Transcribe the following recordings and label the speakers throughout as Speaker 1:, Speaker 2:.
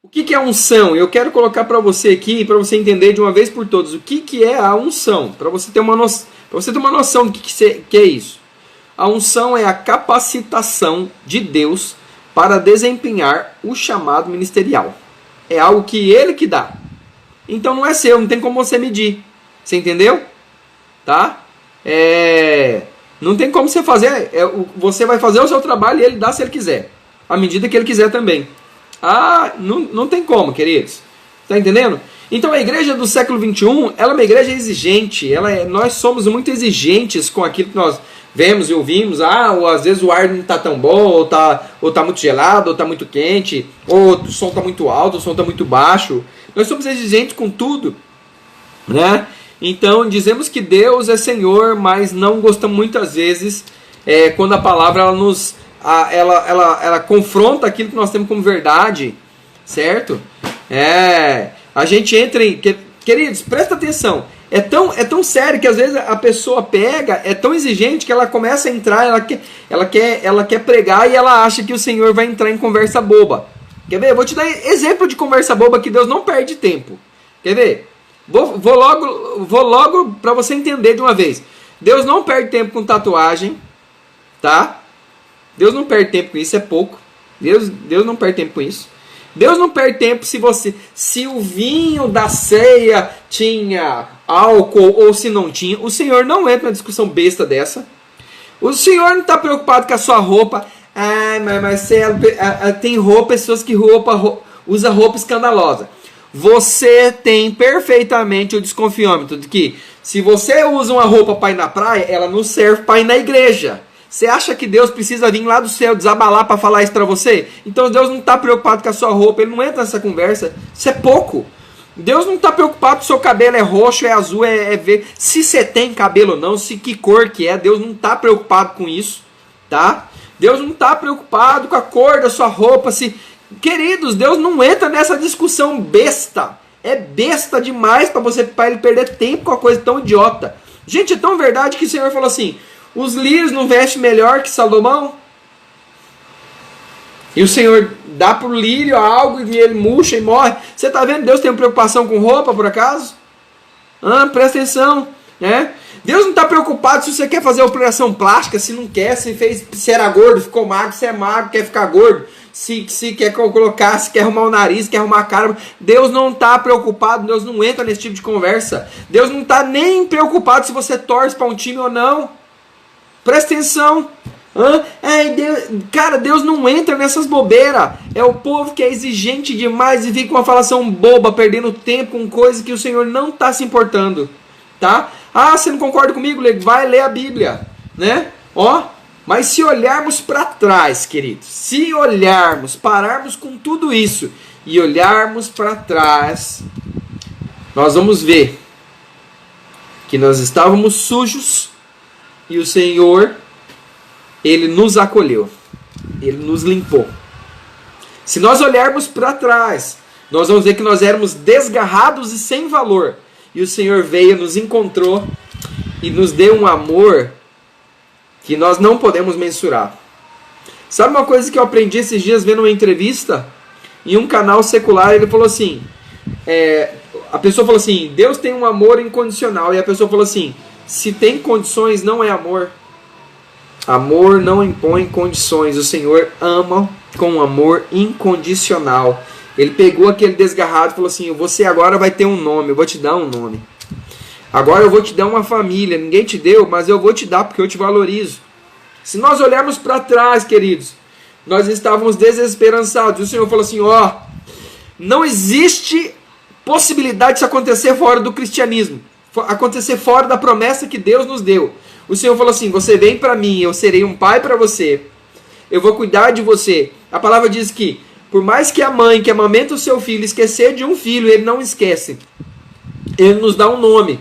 Speaker 1: O que é unção? Eu quero colocar para você aqui, para você entender de uma vez por todas, o que é a unção, para você ter uma noção do que é isso. A unção é a capacitação de Deus para desempenhar o chamado ministerial. É algo que Ele que dá. Então não é seu, não tem como você medir. Você entendeu? Tá? Não tem como você fazer. Você vai fazer o seu trabalho e Ele dá se Ele quiser. À medida que Ele quiser também. Não tem como, queridos. Tá entendendo? Então a igreja do século XXI, ela é uma igreja exigente. Nós somos muito exigentes com aquilo que nós vemos e ouvimos. Ou às vezes o ar não está tão bom, ou tá muito gelado, ou está muito quente, ou o som está muito alto, o som está muito baixo. Nós somos exigentes com tudo, né? Então dizemos que Deus é Senhor, mas não gostamos muitas vezes quando a palavra ela confronta aquilo que nós temos como verdade, certo? A gente entra em... Queridos, presta atenção. É tão sério que às vezes a pessoa pega, é tão exigente que ela começa a entrar, ela quer pregar e ela acha que o Senhor vai entrar em conversa boba. Quer ver? Eu vou te dar exemplo de conversa boba que Deus não perde tempo. Quer ver? Vou logo para você entender de uma vez. Deus não perde tempo com tatuagem, tá? Deus não perde tempo com isso, é pouco. Deus não perde tempo com isso. Deus não perde tempo se o vinho da ceia tinha álcool ou se não tinha. O Senhor não entra na discussão besta dessa. O Senhor não está preocupado com a sua roupa. Marcelo, tem pessoas que usam roupa escandalosa. Você tem perfeitamente o desconfiômetro de que se você usa uma roupa para ir na praia, ela não serve para ir na igreja. Você acha que Deus precisa vir lá do céu desabalar para falar isso para você? Então Deus não está preocupado com a sua roupa, Ele não entra nessa conversa. Isso é pouco. Deus não está preocupado se o seu cabelo é roxo, é azul, é verde. Se você tem cabelo ou não, se que cor que é, Deus não está preocupado com isso, tá? Deus não está preocupado com a cor da sua roupa. Queridos, Deus não entra nessa discussão besta. É besta demais para Ele perder tempo com uma coisa tão idiota. Gente, é tão verdade que o Senhor falou assim: os lírios não vestem melhor que Salomão? E o Senhor dá para o lírio algo e ele murcha e morre. Você está vendo? Deus tem preocupação com roupa, por acaso? Presta atenção, né? Deus não está preocupado se você quer fazer operação plástica, se não quer, se era gordo, ficou magro, se é magro, quer ficar gordo, se quer colocar, se quer arrumar o nariz, quer arrumar a cara. Deus não está preocupado, Deus não entra nesse tipo de conversa. Deus não está nem preocupado se você torce para um time ou não. Presta atenção. Deus não entra nessas bobeiras. É o povo que é exigente demais e fica com uma falação boba, perdendo tempo com coisas que o Senhor não está se importando, tá? Você não concorda comigo? Vai ler a Bíblia, né? Mas se olharmos para trás, queridos, se olharmos, pararmos com tudo isso e olharmos para trás, nós vamos ver que nós estávamos sujos e o Senhor, Ele nos acolheu, Ele nos limpou. Se nós olharmos para trás, nós vamos ver que nós éramos desgarrados e sem valor. E o Senhor veio, nos encontrou e nos deu um amor que nós não podemos mensurar. Sabe uma coisa que eu aprendi esses dias vendo uma entrevista em um canal secular? Ele falou assim, a pessoa falou assim: Deus tem um amor incondicional. E a pessoa falou assim: se tem condições, não é amor. Amor não impõe condições. O Senhor ama com amor incondicional. Ele pegou aquele desgarrado e falou assim: você agora vai ter um nome, eu vou te dar um nome. Agora eu vou te dar uma família. Ninguém te deu, mas eu vou te dar porque eu te valorizo. Se nós olharmos para trás, queridos, nós estávamos desesperançados. E o Senhor falou assim: não existe possibilidade disso acontecer fora do cristianismo, acontecer fora da promessa que Deus nos deu. O Senhor falou assim: você vem para mim, eu serei um pai para você, eu vou cuidar de você. A palavra diz que por mais que a mãe que amamenta o seu filho esquecer de um filho, Ele não esquece. Ele nos dá um nome.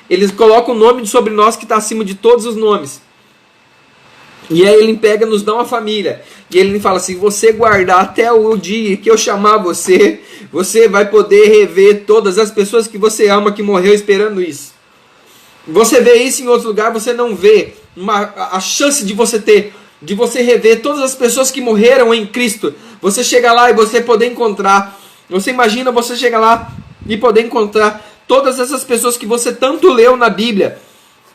Speaker 1: Ele coloca um nome sobre nós que está acima de todos os nomes. E aí Ele pega e nos dá uma família. E Ele fala assim: você guardar até o dia que eu chamar você, você vai poder rever todas as pessoas que você ama que morreu esperando isso. Você vê isso em outro lugar, você não vê a chance de você rever todas as pessoas que morreram em Cristo. Você chega lá e você poder encontrar Você imagina você chegar lá e poder encontrar todas essas pessoas que você tanto leu na Bíblia,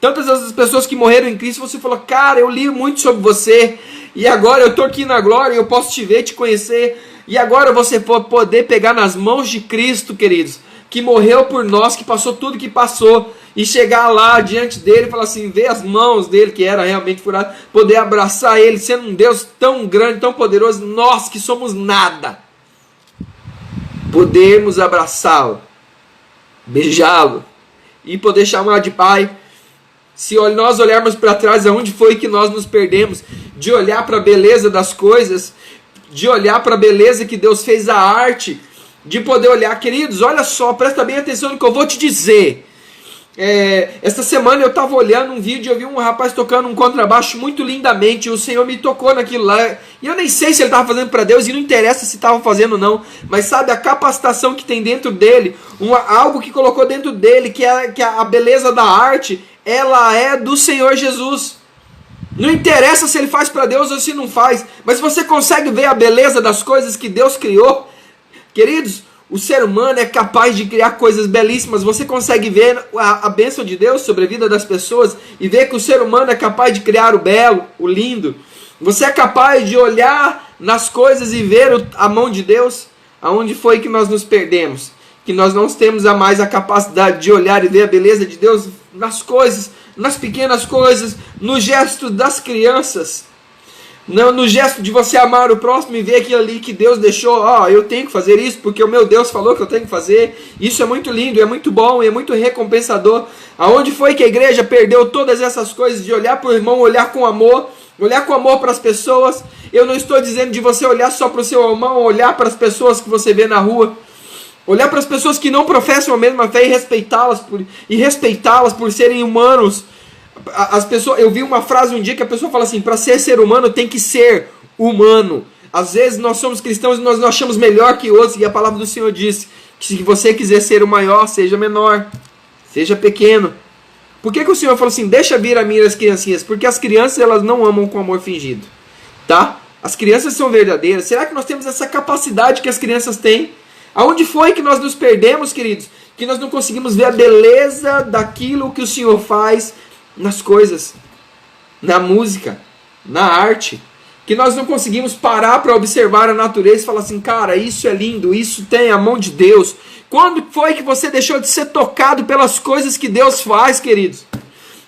Speaker 1: tantas essas pessoas que morreram em Cristo. Você falou, cara, eu li muito sobre você, e agora eu estou aqui na glória, eu posso te ver, te conhecer, e agora você poder pegar nas mãos de Cristo, queridos, que morreu por nós, que passou tudo que passou, e chegar lá diante dele e falar assim, ver as mãos dele, que era realmente furado, poder abraçar ele, sendo um Deus tão grande, tão poderoso, nós que somos nada, podermos abraçá-lo, beijá-lo, e poder chamar de Pai. Se nós olharmos para trás, aonde foi que nós nos perdemos, de olhar para a beleza das coisas, de olhar para a beleza que Deus fez, a arte, de poder olhar, queridos, olha só, presta bem atenção no que eu vou te dizer. Esta semana eu estava olhando um vídeo, eu vi um rapaz tocando um contrabaixo muito lindamente, e o Senhor me tocou naquilo lá, e eu nem sei se ele estava fazendo para Deus, e não interessa se estava fazendo ou não, mas sabe, a capacitação que tem dentro dele, algo que colocou dentro dele, que é a beleza da arte, ela é do Senhor Jesus. Não interessa se ele faz para Deus ou se não faz, mas você consegue ver a beleza das coisas que Deus criou. Queridos, o ser humano é capaz de criar coisas belíssimas. Você consegue ver a bênção de Deus sobre a vida das pessoas e ver que o ser humano é capaz de criar o belo, o lindo. Você é capaz de olhar nas coisas e ver a mão de Deus. Aonde foi que nós nos perdemos? Que nós não temos mais a capacidade de olhar e ver a beleza de Deus nas coisas, nas pequenas coisas, no gesto das crianças, no gesto de você amar o próximo e ver aquilo ali que Deus deixou. Eu tenho que fazer isso porque o meu Deus falou que eu tenho que fazer. Isso é muito lindo, é muito bom, é muito recompensador. Aonde foi que a igreja perdeu todas essas coisas de olhar para o irmão, olhar com amor para as pessoas? Eu não estou dizendo de você olhar só para o seu irmão, olhar para as pessoas que você vê na rua, olhar para as pessoas que não professam a mesma fé e respeitá-las por serem humanos. As pessoas, eu vi uma frase um dia que a pessoa fala assim, para ser humano tem que ser humano. Às vezes nós somos cristãos e nós nos achamos melhor que outros, e a palavra do Senhor diz que se você quiser ser o maior, seja menor, seja pequeno. Por que o Senhor falou assim, deixa vir a mim as criancinhas? Porque as crianças, elas não amam com amor fingido, tá? As crianças são verdadeiras. Será que nós temos essa capacidade que as crianças têm? Aonde foi que nós nos perdemos, queridos? Que nós não conseguimos ver a beleza daquilo que o Senhor faz nas coisas, na música, na arte. Que nós não conseguimos parar para observar a natureza e falar assim, cara, isso é lindo, isso tem a mão de Deus. Quando foi que você deixou de ser tocado pelas coisas que Deus faz, queridos?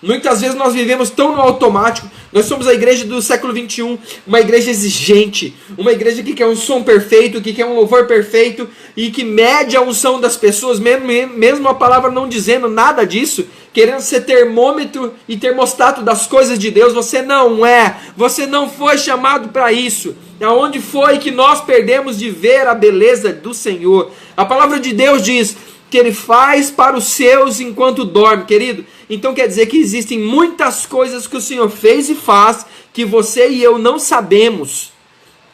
Speaker 1: Muitas vezes nós vivemos tão no automático. Nós somos a igreja do século 21, uma igreja exigente, uma igreja que quer um som perfeito, que quer um louvor perfeito e que mede a unção das pessoas, mesmo a palavra não dizendo nada disso, querendo ser termômetro e termostato das coisas de Deus. Você não é, você não foi chamado para isso. Aonde foi que nós perdemos de ver a beleza do Senhor? A palavra de Deus diz que Ele faz para os seus enquanto dorme, querido. Então quer dizer que existem muitas coisas que o Senhor fez e faz que você e eu não sabemos.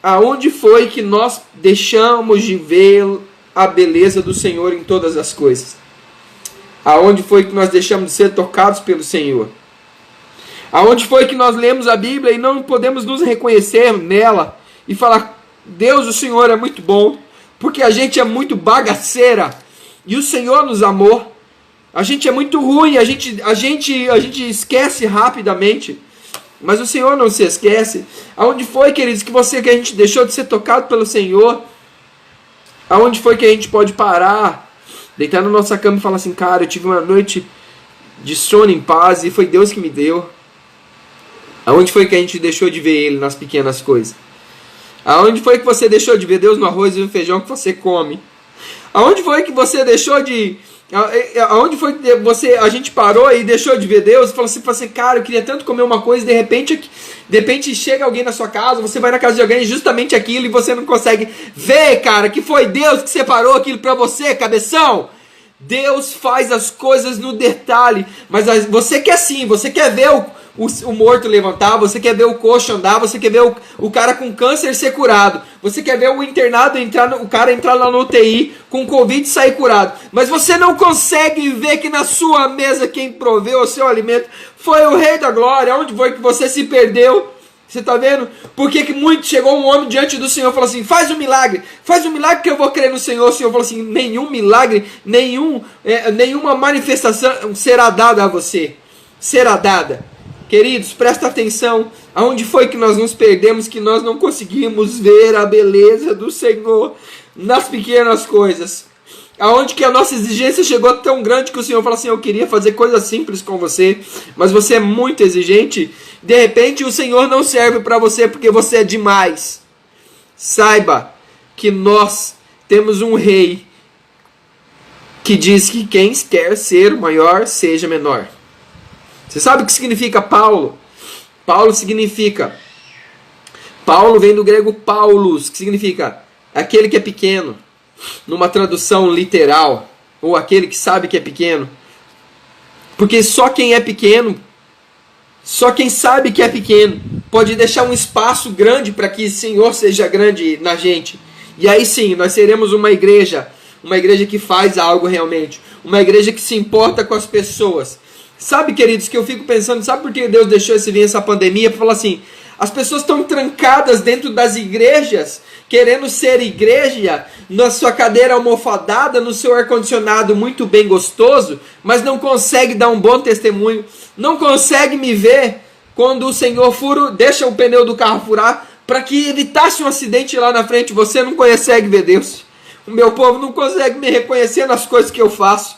Speaker 1: Aonde foi que nós deixamos de ver a beleza do Senhor em todas as coisas? Aonde foi que nós deixamos de ser tocados pelo Senhor? Aonde foi que nós lemos a Bíblia e não podemos nos reconhecer nela e falar, Deus, o Senhor é muito bom, porque a gente é muito bagaceira e o Senhor nos amou. A gente é muito ruim, a gente esquece rapidamente, mas o Senhor não se esquece. Aonde foi, queridos, que a gente deixou de ser tocado pelo Senhor? Aonde foi que a gente pode parar, deitar na nossa cama e falar assim, cara, eu tive uma noite de sono em paz e foi Deus que me deu? Aonde foi que a gente deixou de ver Ele nas pequenas coisas? Aonde foi que você deixou de ver Deus no arroz e no feijão que você come? Aonde foi que você deixou de... Aonde foi que a gente parou e deixou de ver Deus? E falou assim, cara, eu queria tanto comer uma coisa, de repente chega alguém na sua casa, você vai na casa de alguém, justamente aquilo, e você não consegue ver, cara, que foi Deus que separou aquilo pra você, cabeção. Deus faz as coisas no detalhe, mas você quer sim, você quer ver o morto levantar, você quer ver o coxo andar, você quer ver o cara com câncer ser curado, você quer ver o internado o cara entrar lá no UTI com Covid e sair curado, mas você não consegue ver que na sua mesa quem proveu o seu alimento foi o Rei da Glória. Onde foi que você se perdeu? Você está vendo? Por que muito chegou um homem diante do Senhor e falou assim, faz um milagre que eu vou crer no Senhor. O Senhor falou assim, nenhum milagre, nenhuma manifestação será dada a você. Será dada. Queridos, presta atenção, aonde foi que nós nos perdemos, que nós não conseguimos ver a beleza do Senhor nas pequenas coisas. Aonde que a nossa exigência chegou tão grande que o Senhor fala assim, eu queria fazer coisas simples com você, mas você é muito exigente. De repente o Senhor não serve para você porque você é demais. Saiba que nós temos um rei que diz que quem quer ser maior, seja menor. Você sabe o que significa Paulo? Paulo vem do grego Paulus, que significa aquele que é pequeno, numa tradução literal, ou aquele que sabe que é pequeno. Porque só quem é pequeno, só quem sabe que é pequeno, pode deixar um espaço grande para que o Senhor seja grande na gente. E aí sim, nós seremos uma igreja que faz algo realmente, uma igreja que se importa com as pessoas. Sabe, queridos, que eu fico pensando, sabe por que Deus deixou vir essa pandemia? Para falar assim, as pessoas estão trancadas dentro das igrejas, querendo ser igreja, na sua cadeira almofadada, no seu ar-condicionado muito bem gostoso, mas não consegue dar um bom testemunho, não consegue me ver quando o Senhor deixa o pneu do carro furar, para que evitasse um acidente lá na frente. Você não consegue ver Deus, o meu povo não consegue me reconhecer nas coisas que eu faço.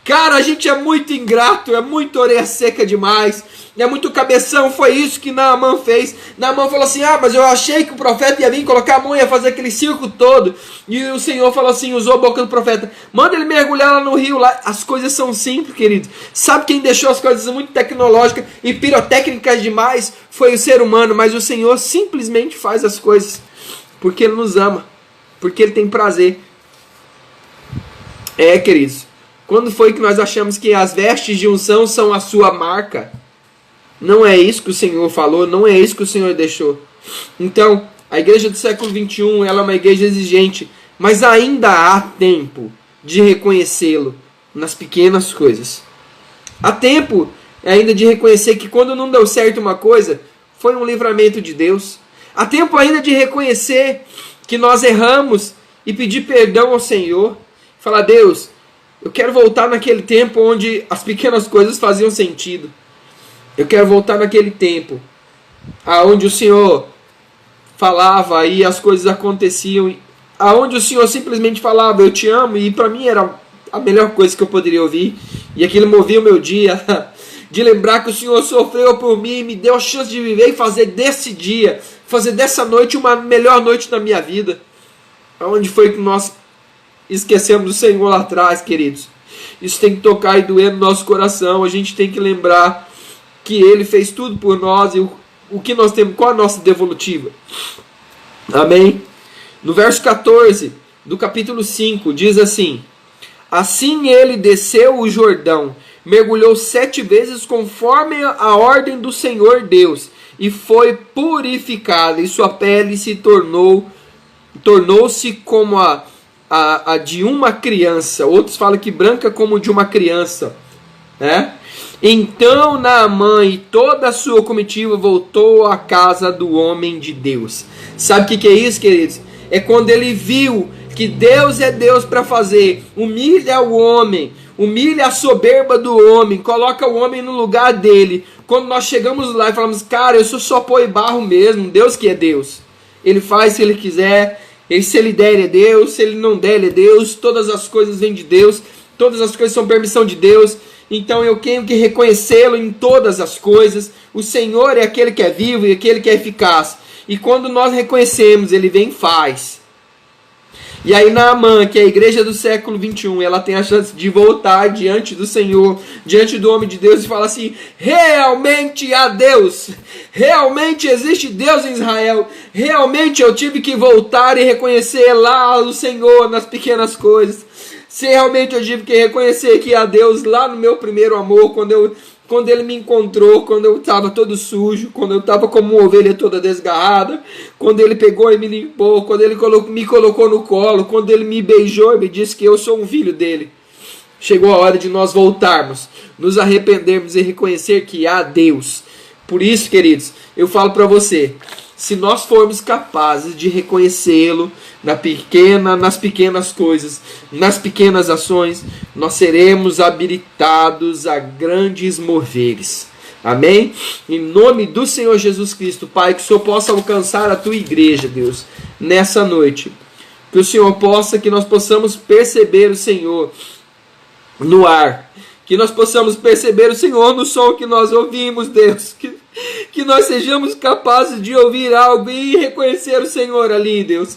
Speaker 1: Cara, a gente é muito ingrato, é muito orelha seca demais, é muito cabeção. Foi isso que Naamã fez. Naamã falou assim, mas eu achei que o profeta ia vir colocar a mão e ia fazer aquele circo todo. E o Senhor falou assim, usou a boca do profeta, manda ele mergulhar lá no rio. Lá. As coisas são simples, querido. Sabe quem deixou as coisas muito tecnológicas e pirotécnicas demais? Foi o ser humano, mas o Senhor simplesmente faz as coisas porque Ele nos ama, porque Ele tem prazer. Queridos, quando foi que nós achamos que as vestes de unção são a sua marca? Não é isso que o Senhor falou, não é isso que o Senhor deixou. Então, a igreja do século XXI, ela é uma igreja exigente, mas ainda há tempo de reconhecê-lo nas pequenas coisas. Há tempo ainda de reconhecer que quando não deu certo uma coisa, foi um livramento de Deus. Há tempo ainda de reconhecer que nós erramos e pedir perdão ao Senhor. Falar, Deus, eu quero voltar naquele tempo onde as pequenas coisas faziam sentido. Eu quero voltar naquele tempo aonde o Senhor falava e as coisas aconteciam, aonde o Senhor simplesmente falava, eu te amo, e para mim era a melhor coisa que eu poderia ouvir, e aquilo movia o meu dia, de lembrar que o Senhor sofreu por mim e me deu a chance de viver e fazer desse dia, fazer dessa noite uma melhor noite da minha vida. Aonde foi que nós esquecemos do Senhor lá atrás, queridos? Isso tem que tocar e doer no nosso coração. A gente tem que lembrar que Ele fez tudo por nós e o que nós temos, qual a nossa devolutiva. Amém? No verso 14 do capítulo 5 diz assim, assim ele desceu o Jordão, mergulhou 7 vezes conforme a ordem do Senhor Deus, e foi purificado, e sua pele se tornou-se como a de uma criança. Outros falam que branca como de uma criança, né? Então Naamã e toda a sua comitiva voltou à casa do homem de Deus. Sabe o que é isso, queridos? É quando ele viu que Deus é Deus para fazer, humilha o homem, humilha a soberba do homem, coloca o homem no lugar dele. Quando nós chegamos lá e falamos, cara, eu sou só pó e barro mesmo, Deus que é Deus. Ele faz se Ele quiser, se Ele der Ele é Deus, se Ele não der Ele é Deus, todas as coisas vêm de Deus, todas as coisas são permissão de Deus. Então eu tenho que reconhecê-lo em todas as coisas. O Senhor é aquele que é vivo e aquele que é eficaz. E quando nós reconhecemos, Ele vem e faz. E aí Naamã, que é a igreja do século XXI, ela tem a chance de voltar diante do Senhor, diante do homem de Deus e falar assim, realmente há Deus, realmente existe Deus em Israel, realmente eu tive que voltar e reconhecer lá o Senhor nas pequenas coisas, se realmente eu tive que reconhecer que há Deus lá no meu primeiro amor, quando Ele me encontrou, quando eu estava todo sujo, quando eu estava como uma ovelha toda desgarrada, quando Ele pegou e me limpou, quando Ele me colocou no colo, quando Ele me beijou e me disse que eu sou um filho dEle. Chegou a hora de nós voltarmos, nos arrependermos e reconhecer que há Deus. Por isso, queridos, eu falo para você, se nós formos capazes de reconhecê-lo nas pequenas coisas, nas pequenas ações, nós seremos habilitados a grandes moveres. Amém? Em nome do Senhor Jesus Cristo, Pai, que o Senhor possa alcançar a tua igreja, Deus, nessa noite. Que o Senhor possa, que nós possamos perceber o Senhor no ar. Que nós possamos perceber o Senhor no som que nós ouvimos, Deus. Que nós sejamos capazes de ouvir algo e reconhecer o Senhor ali, Deus.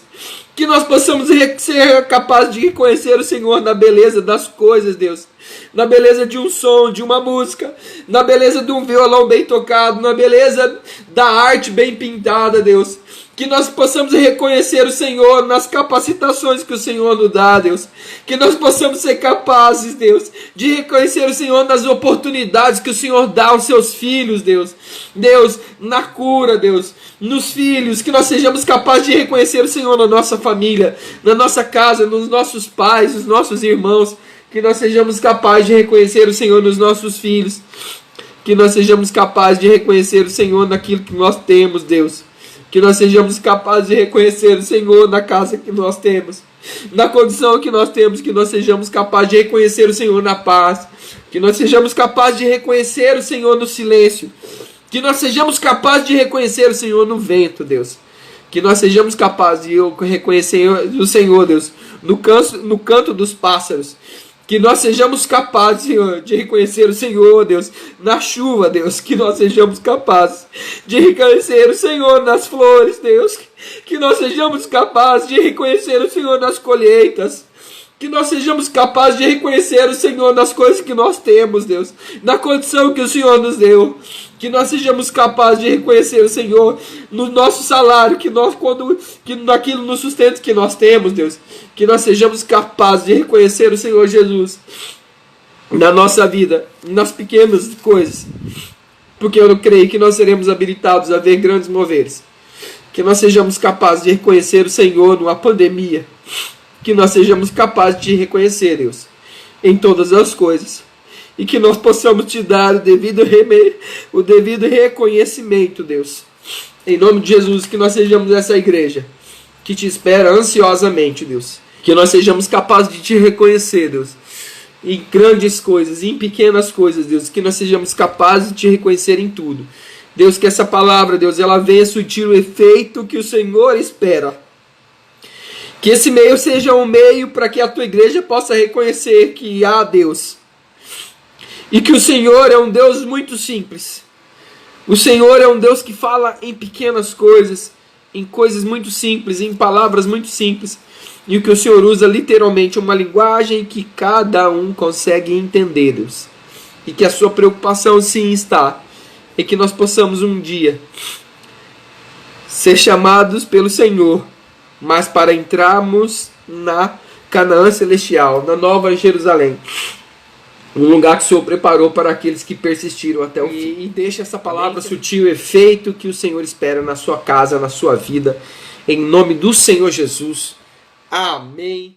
Speaker 1: Que nós possamos ser capazes de reconhecer o Senhor na beleza das coisas, Deus. Na beleza de um som, de uma música. Na beleza de um violão bem tocado. Na beleza da arte bem pintada, Deus. Que nós possamos reconhecer o Senhor nas capacitações que o Senhor nos dá, Deus. Que nós possamos ser capazes, Deus, de reconhecer o Senhor nas oportunidades que o Senhor dá aos seus filhos, Deus. Deus, na cura, Deus, nos filhos. Que nós sejamos capazes de reconhecer o Senhor na nossa família, na nossa casa, nos nossos pais, nos nossos irmãos. Que nós sejamos capazes de reconhecer o Senhor nos nossos filhos. Que nós sejamos capazes de reconhecer o Senhor naquilo que nós temos, Deus. Que nós sejamos capazes de reconhecer o Senhor na casa que nós temos, na condição que nós temos, que nós sejamos capazes de reconhecer o Senhor na paz, que nós sejamos capazes de reconhecer o Senhor no silêncio, que nós sejamos capazes de reconhecer o Senhor no vento, Deus, que nós sejamos capazes de reconhecer o Senhor, Deus, no canto dos pássaros. Que nós sejamos capazes, Senhor, de reconhecer o Senhor, Deus, na chuva, Deus. Que nós sejamos capazes de reconhecer o Senhor nas flores, Deus. Que nós sejamos capazes de reconhecer o Senhor nas colheitas. Que nós sejamos capazes de reconhecer o Senhor nas coisas que nós temos, Deus. Na condição que o Senhor nos deu. Que nós sejamos capazes de reconhecer o Senhor no nosso salário, que naquilo no sustento que nós temos, Deus. Que nós sejamos capazes de reconhecer o Senhor Jesus na nossa vida, nas pequenas coisas. Porque eu creio que nós seremos habilitados a ver grandes moveres. Que nós sejamos capazes de reconhecer o Senhor numa pandemia. Que nós sejamos capazes de reconhecer, Deus, em todas as coisas. E que nós possamos te dar o devido reconhecimento, Deus. Em nome de Jesus, que nós sejamos essa igreja que te espera ansiosamente, Deus. Que nós sejamos capazes de te reconhecer, Deus, em grandes coisas, em pequenas coisas, Deus. Que nós sejamos capazes de te reconhecer em tudo. Deus, que essa palavra, Deus, ela venha surtir o efeito que o Senhor espera. Que esse meio seja um meio para que a tua igreja possa reconhecer que há Deus. E que o Senhor é um Deus muito simples. O Senhor é um Deus que fala em pequenas coisas, em coisas muito simples, em palavras muito simples. E o que o Senhor usa literalmente uma linguagem que cada um consegue entender, Deus. E que a sua preocupação sim está em que nós possamos um dia ser chamados pelo Senhor, mas para entrarmos na Canaã Celestial, na Nova Jerusalém. Um lugar que o Senhor preparou para aqueles que persistiram até o fim. E deixa essa palavra surtir o efeito que o Senhor espera na sua casa, na sua vida. Em nome do Senhor Jesus. Amém.